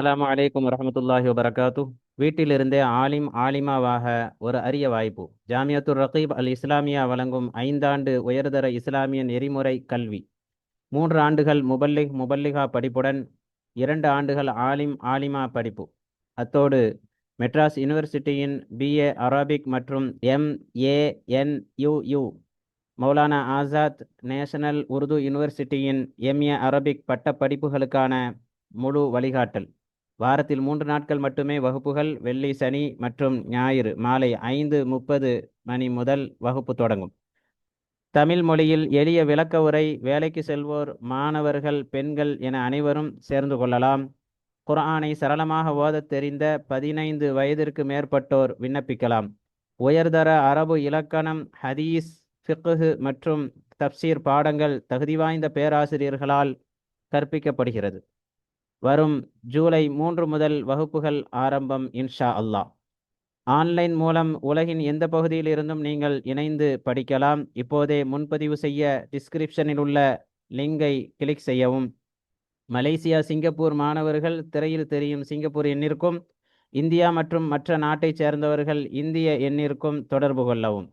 அஸ்ஸலாமு அலைக்கும் வரஹ்மத்துல்லாஹி வபரகாத்து. வீட்டிலிருந்தே ஆலிம் ஆலிமாவாக ஒரு அரிய வாய்ப்பு. ஜாமியத்துர் ரகீப் அல் இஸ்லாமியா வழங்கும் 5 ஆண்டு உயர்தர இஸ்லாமிய நெறிமுறை கல்வி. 3 ஆண்டுகள் முபல்லிகா படிப்புடன் 2 ஆண்டுகள் ஆலிம் ஆலிமா படிப்பு. அத்தோடு மெட்ராஸ் யூனிவர்சிட்டியின் பிஏ அரபிக் மற்றும் MANUU, மௌலானா ஆசாத் நேஷனல் உருது யூனிவர்சிட்டியின் MA அரபிக் பட்ட படிப்புகளுக்கான முழு வழிகாட்டல். வாரத்தில் 3 நாட்கள் மட்டுமே வகுப்புகள். வெள்ளி, சனி மற்றும் ஞாயிறு மாலை 5:30 மணி முதல் வகுப்பு தொடங்கும். தமிழ் மொழியில் எளிய விளக்க உரை. வேலைக்கு செல்வோர், மாணவர்கள், பெண்கள் என அனைவரும் சேர்ந்து கொள்ளலாம். குர்ஆனை சரளமாக ஓதத் தெரிந்த 15 வயதிற்கு மேற்பட்டோர் விண்ணப்பிக்கலாம். உயர்தர அரபு இலக்கணம், ஹதீஸ், ஃபிக்ஹ் மற்றும் தப்சீர் பாடங்கள் தகுதி வாய்ந்த பேராசிரியர்களால் கற்பிக்கப்படுகிறது. வரும் ஜூலை 3 முதல் வகுப்புகள் ஆரம்பம் இன்ஷா அல்லாஹ். ஆன்லைன் மூலம் உலகின் எந்த பகுதியில் இருந்தும் நீங்கள் இணைந்து படிக்கலாம். இப்போதே முன்பதிவு செய்ய டிஸ்கிரிப்ஷனில் உள்ள லிங்கை கிளிக் செய்யவும். மலேசியா, சிங்கப்பூர் மாணவர்கள் திரையில் தெரியும் சிங்கப்பூர் எண்ணிற்கும், இந்தியா மற்றும் மற்ற நாட்டைச் சேர்ந்தவர்கள் இந்திய எண்ணிற்கும் தொடர்பு கொள்ளவும்.